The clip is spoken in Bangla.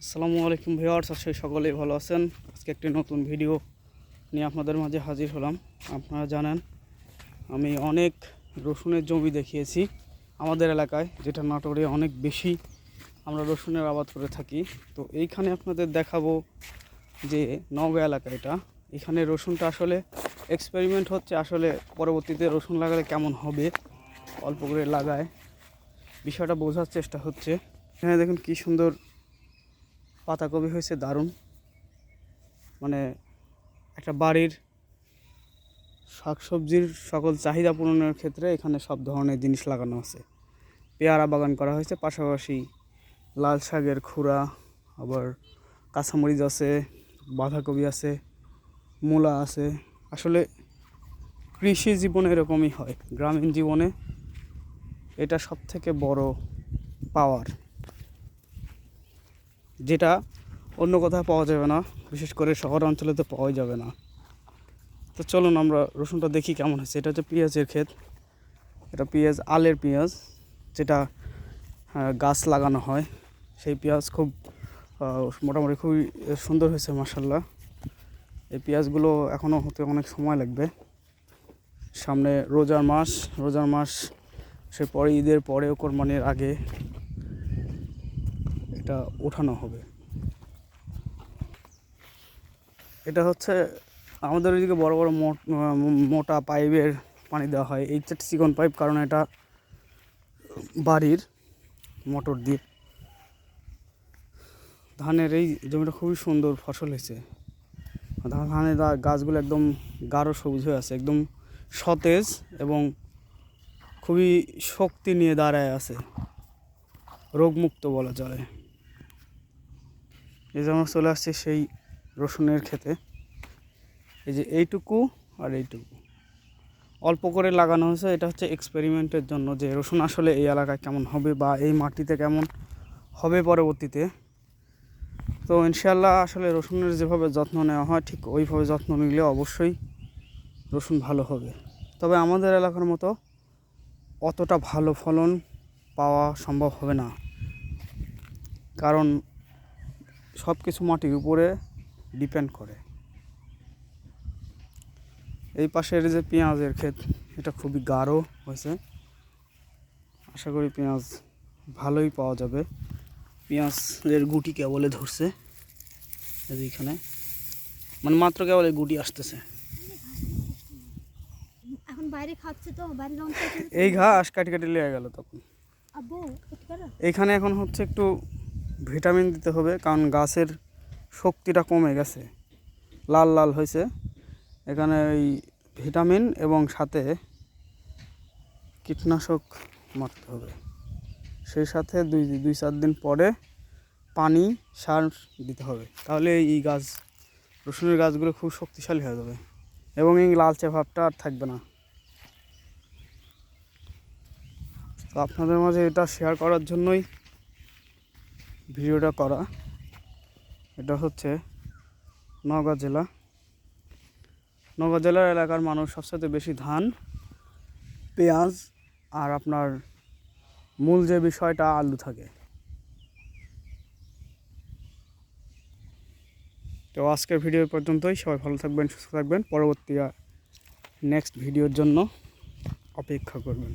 আসসালামু আলাইকুম ভিউয়ার্স, আশা করি সকলেই ভালো আছেন। আজকে একটি নতুন ভিডিও নিয়ে আপনাদের মাঝে হাজির হলাম। আপনারা জানেন আমি অনেক রসুনের জমি দেখিয়েছি আমাদের এলাকায়, যেটা নাটোরে অনেক বেশি আমরা রসুনের আবাদ করে থাকি। তো এইখানে আপনাদের দেখাবো যে নওগাঁ এলাকা, এখানে রসুনটা আসলে এক্সপেরিমেন্ট হচ্ছে। আসলে পরবর্তীতে রসুন লাগালে কেমন হবে, অল্প করে লাগায় বিষয়টা বোঝার চেষ্টা হচ্ছে। এখানে দেখুন কি সুন্দর পাতাকপি হয়েছে, দারুণ। মানে একটা বাড়ির শাকসবজির সকল চাহিদা পূরণের ক্ষেত্রে এখানে সব ধরনের জিনিস লাগানো আছে। পেয়ারা বাগান করা হয়েছে, পাশাপাশি লাল শাকের খুঁড়া, আবার কাঁচামরিচ আছে, বাঁধাকপি আছে, মূলা আছে। আসলে কৃষি জীবনে এরকমই হয়, গ্রামীণ জীবনে এটা সবথেকে বড় পাওয়ার, যেটা অন্য কোথাও পাওয়া যাবে না, বিশেষ করে শহর অঞ্চলে তো পাওয়াই যাবে না। তো চলুন আমরা রসুনটা দেখি কেমন হয়েছে। এটা হচ্ছে পেঁয়াজের ক্ষেত, এটা পেঁয়াজ, আলের পেঁয়াজ, যেটা গাছ লাগানো হয়। সেই পেঁয়াজ খুব মোটামুটি খুবই সুন্দর হয়েছে মাশাআল্লাহ। এই পেঁয়াজগুলো এখনও হতে অনেক সময় লাগবে। সামনে রোজার মাস সে পরে ঈদের পরেও কোরবানির আগে এটা ওঠানো হবে। এটা হচ্ছে আমাদের ওইদিকে বড় বড় মোটা পাইপের পানি দেওয়া হয়, এই চিকন পাইপ, কারণ এটা বাড়ির মোটর দিয়ে। ধানের এই জমিটা খুবই সুন্দর ফসল হয়েছে। ধানের গাছগুলো একদম গাঢ় সবুজ হয়ে আছে, একদম সতেজ এবং খুবই শক্তি নিয়ে দাঁড়ায় আছে, রোগমুক্ত বলা চলে। এই যে আমরা চলে আসছি সেই রসুনের ক্ষেতে। এই যে এইটুকু আর এইটুকু অল্প করে লাগানো হয়েছে। এটা হচ্ছে এক্সপেরিমেন্টের জন্য, যে রসুন আসলে এই এলাকায় কেমন হবে বা এই মাটিতে কেমন হবে পরবর্তীতে। তো ইনশাআল্লাহ আসলে রসুনের যেভাবে যত্ন নেওয়া হয়, ঠিক ওইভাবে যত্ন নিলে অবশ্যই রসুন ভালো হবে। তবে আমাদের এলাকার মতো অতটা ভালো ফলন পাওয়া সম্ভব হবে না, কারণ সব কিছু মাটির উপরে ডিপেন্ড করে। এই পাশের যে পেঁয়াজের ক্ষেত, এটা খুবই গাঢ় হয়েছে। আশা করি পেঁয়াজ ভালোই পাওয়া যাবে। পেঁয়াজের গুটি কেবলে ধরছে, এইখানে মানে মাত্র কেবল গুটি আসতেছে। এখন বাইরে খাচ্ছে তো, বাইরে এই ঘাস কাটি কাটি লেগে গেল তখন। এইখানে এখন হচ্ছে একটু ভিটামিন দিতে হবে, কারণ গাছের শক্তিটা কমে গেছে, লাল লাল হয়েছে। এখানে ওই ভিটামিন এবং সাথে কীটনাশক মারতে হবে, সেই সাথে দুই চার দিন পরে পানি সার দিতে হবে। তাহলে এই গাছ, রসুনের গাছগুলো খুব শক্তিশালী হয়ে যাবে এবং এই লালচে ভাবটা আর থাকবে না। তো আপনাদের মাঝে এটা শেয়ার করার জন্যই ভিডিওটা করা। এটা হচ্ছে নওগাঁ জেলার এলাকার মানুষ সবচেয়ে বেশি ধান, পেঁয়াজ আর আপনার মূল যে বিষয়টা আলু থাকে। তো আজকের ভিডিও পর্যন্তই। সবাই ভালো থাকবেন, সুস্থ থাকবেন। পরবর্তী নেক্সট ভিডিওর জন্য অপেক্ষা করবেন।